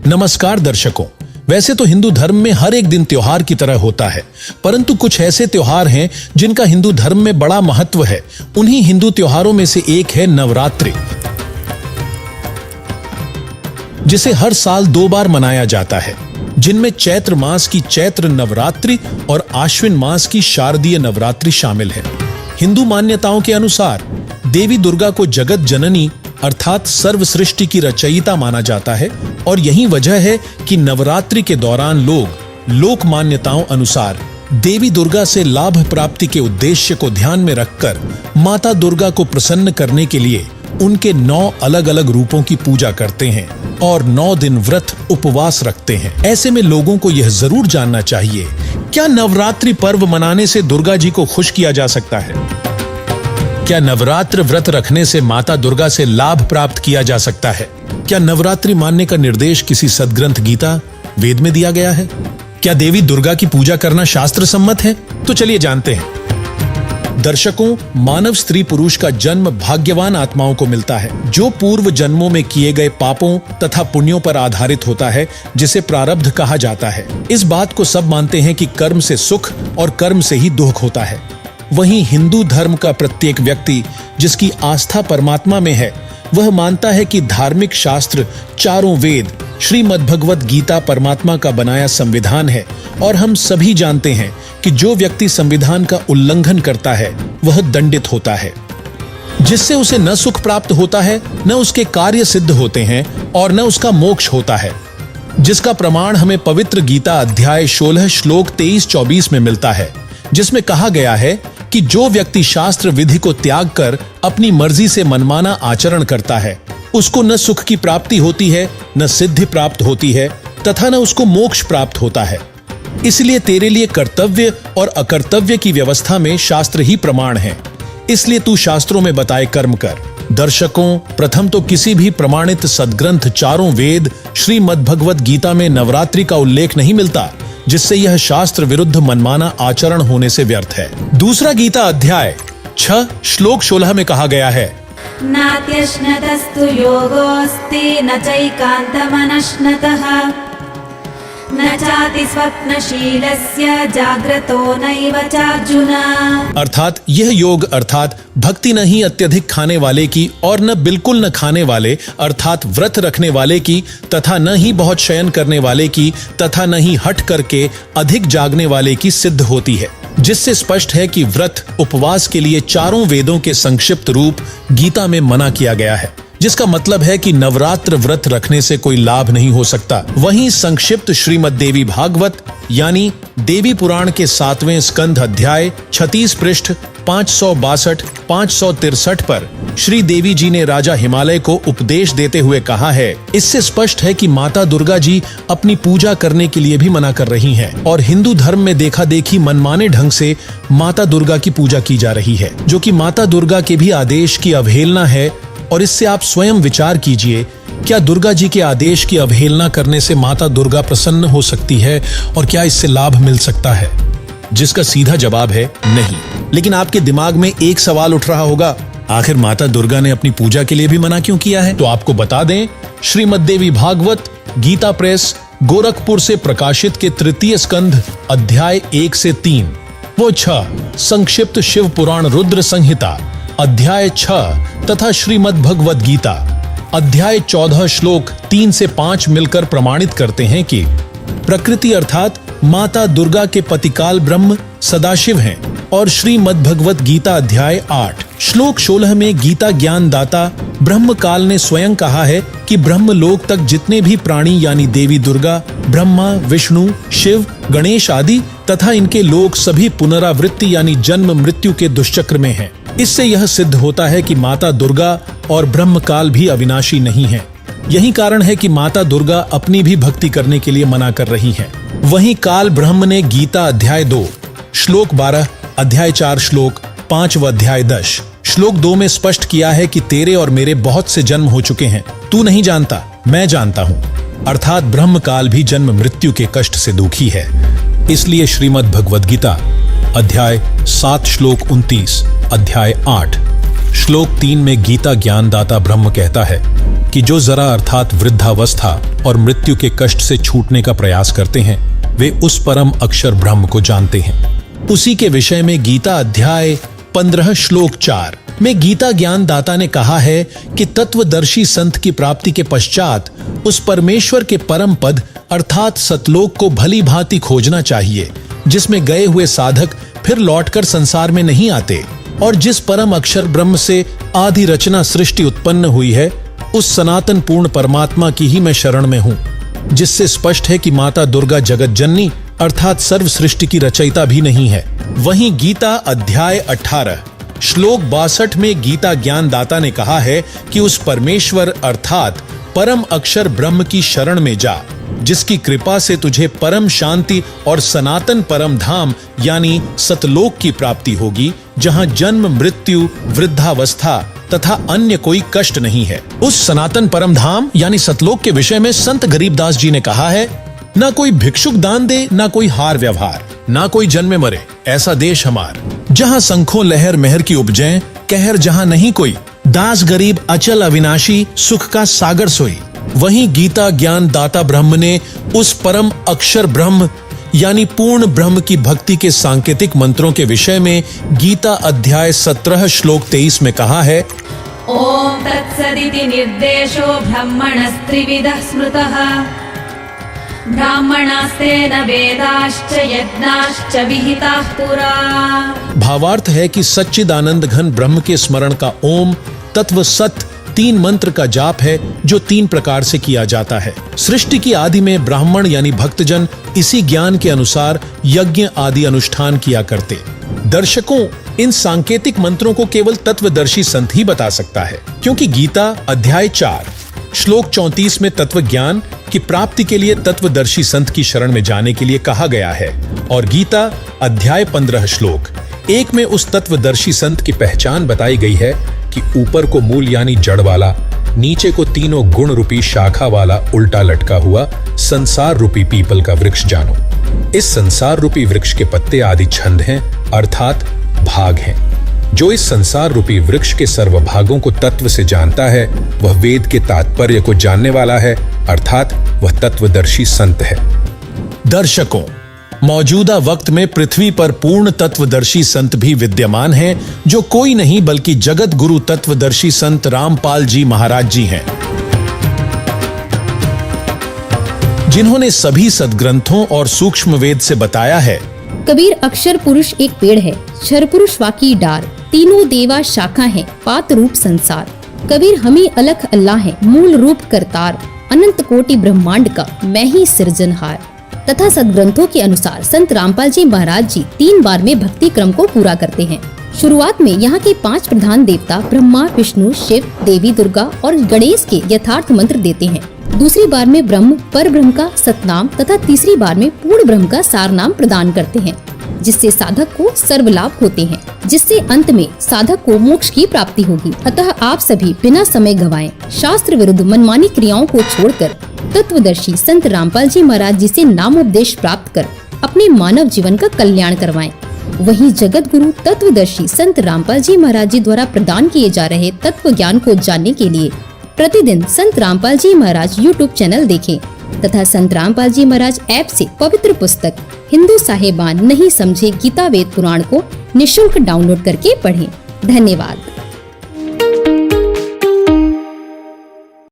नमस्कार दर्शकों। वैसे तो हिंदू धर्म में हर एक दिन त्योहार की तरह होता है, परंतु कुछ ऐसे त्योहार हैं जिनका हिंदू धर्म में बड़ा महत्व है। उन्हीं हिंदू त्योहारों में से एक है नवरात्रि, जिसे हर साल 2 बार मनाया जाता है, जिनमें चैत्र मास की चैत्र नवरात्रि और आश्विन मास की शारदीय नवरात्रि शामिल है। हिंदू मान्यताओं के अनुसार देवी दुर्गा को जगत जननी अर्थात सर्व सृष्टि की रचयिता माना जाता है और यही वजह है कि नवरात्रि के दौरान लोग लोक मान्यताओं अनुसार देवी दुर्गा से लाभ प्राप्ति के उद्देश्य को ध्यान में रखकर माता दुर्गा को प्रसन्न करने के लिए उनके 9 अलग अलग रूपों की पूजा करते हैं और 9 दिन व्रत उपवास रखते हैं। ऐसे में लोगों को यह जरूर जानना चाहिए, क्या नवरात्रि पर्व मनाने से दुर्गा जी को खुश किया जा सकता है? क्या नवरात्र व्रत रखने से माता दुर्गा से लाभ प्राप्त किया जा सकता है? क्या नवरात्रि मानने का निर्देश किसी सदग्रंथ गीता वेद में दिया गया है? क्या देवी दुर्गा की पूजा करना शास्त्र सम्मत है? तो चलिए जानते हैं। दर्शकों, मानव स्त्री पुरुष का जन्म भाग्यवान आत्माओं को मिलता है, जो पूर्व जन्मों में किए गए पापों तथा पुण्यों पर आधारित होता है, जिसे प्रारब्ध कहा जाता है। इस बात को सब मानते हैं कि कर्म से सुख और कर्म से ही दुख होता है। वहीं हिंदू धर्म का प्रत्येक व्यक्ति जिसकी आस्था परमात्मा में है, वह मानता है कि धार्मिक शास्त्र, चारों वेद, श्रीमद् भगवत गीता परमात्मा का बनाया संविधान है और हम सभी जानते हैं कि जो व्यक्ति संविधान का उल्लंघन करता है वह दंडित होता है, जिससे उसे न सुख प्राप्त होता है, न उसके कार्य सिद्ध होते हैं और न उसका मोक्ष होता है, जिसका प्रमाण हमें पवित्र गीता अध्याय 16 श्लोक 23-24 में मिलता है, जिसमें कहा गया है कि जो व्यक्ति शास्त्र विधि को त्याग कर अपनी मर्जी से मनमाना आचरण करता है, उसको न सुख की प्राप्ति होती है, न सिद्धि प्राप्त होती है तथा न उसको मोक्ष प्राप्त होता है। इसलिए तेरे लिए कर्तव्य और अकर्तव्य की व्यवस्था में शास्त्र ही प्रमाण है, इसलिए तू शास्त्रों में बताए कर्म कर। दर्शकों, प्रथम तो किसी भी प्रमाणित सदग्रंथ चारों वेद श्रीमद् भगवत गीता में नवरात्रि का उल्लेख नहीं मिलता, जिससे यह शास्त्र विरुद्ध मनमाना आचरण होने से व्यर्थ है। दूसरा गीता अध्याय 6 श्लोक 16 में कहा गया है, नात्यश्नतस्तु योगोऽस्ति न चैकान्तमनश्नतः न चाति स्वप्नशीलस्य जाग्रतो नैव चार्जुन। अर्थात यह योग अर्थात भक्ति नहीं अत्यधिक खाने वाले की और न बिल्कुल न खाने वाले अर्थात व्रत रखने वाले की तथा न ही बहुत शयन करने वाले की तथा न ही हट करके अधिक जागने वाले की सिद्ध होती है, जिससे स्पष्ट है कि व्रत उपवास के लिए चारों वेदों के संक्षिप्त रूप गीता में मना किया गया है, जिसका मतलब है कि नवरात्र व्रत रखने से कोई लाभ नहीं हो सकता। वहीं संक्षिप्त श्रीमद् देवी भागवत यानी देवी पुराण के 7वें स्कंध अध्याय 36 पृष्ठ 562-563 पर श्री देवी जी ने राजा हिमालय को उपदेश देते हुए कहा है, इससे स्पष्ट है कि माता दुर्गा जी अपनी पूजा करने के लिए भी मना कर रही हैं और हिंदू धर्म में देखा देखी मनमाने ढंग से माता दुर्गा की पूजा की जा रही है, जो कि माता दुर्गा के भी आदेश की अवहेलना है। और इससे आप स्वयं विचार कीजिए, क्या दुर्गा जी के आदेश की अवहेलना करने से माता दुर्गा प्रसन्न हो सकती है और क्या इससे लाभ मिल सकता है? जिसका सीधा जवाब है नहीं। लेकिन आपके दिमाग में एक सवाल उठ रहा होगा, आखिर माता दुर्गा ने अपनी पूजा के लिए भी मना क्यों किया है? तो आपको बता दें, श्रीमद् देवी भागवत गीता प्रेस गोरखपुर से प्रकाशित के 3 स्कंध अध्याय 1 से 3 वो 6 संक्षिप्त शिव पुराण रुद्र संहिता अध्याय 6 तथा श्रीमद् भगवत गीता अध्याय 14 श्लोक 3 से 5 मिलकर प्रमाणित करते हैं कि प्रकृति अर्थात माता दुर्गा के पतिकाल ब्रह्म सदाशिव हैं और श्रीमद् भगवत गीता अध्याय 8 श्लोक 16 में गीता ज्ञान दाता ब्रह्म काल ने स्वयं कहा है कि ब्रह्म लोक तक जितने भी प्राणी यानी देवी दुर्गा, ब्रह्मा, विष्णु, शिव, गणेश आदि तथा इनके लोक सभी पुनरावृत्ति यानी जन्म मृत्यु के दुष्चक्र में हैं। इससे यह सिद्ध होता है कि माता दुर्गा और ब्रह्म काल भी अविनाशी नहीं है। यही कारण है कि माता दुर्गा अपनी भी भक्ति करने के लिए मना कर रही हैं। वहीं काल ब्रह्म ने गीता अध्याय 2 श्लोक 12, अध्याय 4 श्लोक 5 व अध्याय 10 श्लोक 2 में स्पष्ट किया है कि तेरे और मेरे बहुत से जन्म हो चुके हैं, तू नहीं जानता, मैं जानता हूँ। अर्थात ब्रह्म काल भी जन्म मृत्यु के कष्ट से दुखी है। इसलिए श्रीमद् भगवद गीता अध्याय 7 श्लोक 29, अध्याय 8 श्लोक 3 में गीता ज्ञानदाता ब्रह्म कहता है कि जो जरा अर्थात वृद्धावस्था और मृत्यु के कष्ट से छूटने का प्रयास करते हैं वे उस परम अक्षर ब्रह्म को जानते हैं। उसी के विषय में गीता अध्याय 15 श्लोक 4 में गीता ज्ञान दाता ने कहा है कि तत्वदर्शी संत की प्राप्ति के पश्चात उस परमेश्वर के परम पद अर्थात सतलोक को भली भांति खोजना चाहिए, जिसमें गए हुए साधक फिर लौटकर संसार में नहीं आते, और जिस परम अक्षर ब्रह्म से आदि रचना सृष्टि उत्पन्न हुई है उस सनातन पूर्ण परमात्मा की ही मैं शरण में हूँ, जिससे स्पष्ट है कि माता दुर्गा जगत जननी अर्थात सर्व सृष्टि की रचयिता भी नहीं है। वहीं गीता अध्याय 18 श्लोक 62 में गीता ज्ञान दाता ने कहा है कि उस परमेश्वर अर्थात परम अक्षर ब्रह्म की शरण में जा, जिसकी कृपा से तुझे परम शांति और सनातन परम धाम यानी सतलोक की प्राप्ति होगी, जहां जन्म मृत्यु वृद्धावस्था तथा अन्य कोई कष्ट नहीं है। उस सनातन परम धाम यानी सतलोक के विषय में संत गरीबदास जी ने कहा है, ना कोई भिक्षुक दान दे, ना कोई हार व्यवहार, ना कोई जन्मे मरे, ऐसा देश हमार, जहां शंखों लहर मेहर की उपजें, कहर जहां नहीं कोई, दास गरीब अचल अविनाशी, सुख का सागर सोई। वहीं गीता ज्ञान दाता ब्रह्म ने उस परम अक्षर ब्रह्म यानी पूर्ण ब्रह्म की भक्ति के सांकेतिक मंत्रों के विषय में गीता अध्याय 17 श्लोक 23 में कहा है, ओम तत्सदिति निर्देशो ब्रह्मणस्त्रिविधः स्मृतः ब्राह्मणास्तेन वेदाश्च यज्ञाश्च विहिताः पुरा। भावार्थ है कि सच्चिदानंद घन ब्रह्म के स्मरण का ओम तत्व सत 3 मंत्र का जाप है, जो 3 प्रकार से किया जाता है। सृष्टि की आदि में ब्राह्मण यानी भक्तजन इसी ज्ञान के अनुसार यज्ञ आदि अनुष्ठान किया करते। दर्शकों, इन सांकेतिक मंत्रों को केवल तत्वदर्शी संत ही बता सकता है, क्योंकि गीता अध्याय 4 श्लोक 34 में तत्व ज्ञान की प्राप्ति के लिए तत्वदर्शी संत की शरण में जाने के लिए कहा गया है, और गीता अध्याय 15 श्लोक 1 में उस तत्वदर्शी संत की पहचान बताई गई है कि ऊपर को मूल यानी जड़ वाला, नीचे को तीनों गुण रूपी शाखा वाला उल्टा लटका हुआ संसार रूपी पीपल का वृक्ष जानो। इस संसार रूपी वृक्ष के पत्ते आदि छंद हैं अर्थात भाग हैं। जो इस संसार रूपी वृक्ष के सर्व भागों को तत्व से जानता है वह वेद के तात्पर्य को जानने वाला है, अर्थात वह तत्वदर्शी संत है। दर्शकों, मौजूदा वक्त में पृथ्वी पर पूर्ण तत्वदर्शी संत भी विद्यमान हैं, जो कोई नहीं बल्कि जगत गुरु तत्वदर्शी संत रामपाल जी महाराज जी हैं, जिन्होंने सभी सदग्रंथों और सूक्ष्म वेद से बताया है, कबीर अक्षर पुरुष एक पेड़ है, क्षर पुरुष वाकी डार, तीनों देवा शाखा है, पात रूप संसार। कबीर हम ही अलख अल्लाह है, मूल रूप करतार, अनंत कोटि ब्रह्मांड का मैं ही सृजनहार। तथा सदग्रंथों के अनुसार संत रामपाल जी महाराज जी 3 बार में भक्ति क्रम को पूरा करते हैं। शुरुआत में यहाँ के 5 प्रधान देवता ब्रह्मा विष्णु शिव देवी दुर्गा और गणेश के यथार्थ मंत्र देते हैं। दूसरी बार में ब्रह्म पर ब्रह्म का सतनाम तथा तीसरी बार में पूर्ण ब्रह्म का सार नाम प्रदान करते हैं, जिससे साधक को सर्वलाभ होते हैं, जिससे अंत में साधक को मोक्ष की प्राप्ति होगी। अतः आप सभी बिना समय गवाएं शास्त्र विरुद्ध मनमानी क्रियाओं को छोड़कर तत्वदर्शी संत रामपाल जी महाराज जी से नामोपदेश प्राप्त कर अपने मानव जीवन का कल्याण करवाएं। वहीं जगत गुरु तत्वदर्शी संत रामपाल जी महाराज जी द्वारा प्रदान किए जा रहे तत्व ज्ञान को जानने के लिए प्रतिदिन संत रामपाल जी महाराज यूट्यूब चैनल देखें तथा संत रामपाल जी महाराज ऐप से पवित्र पुस्तक हिंदू साहेबान नहीं समझे गीता वेद पुराण को निःशुल्क डाउनलोड करके पढ़ें। धन्यवाद।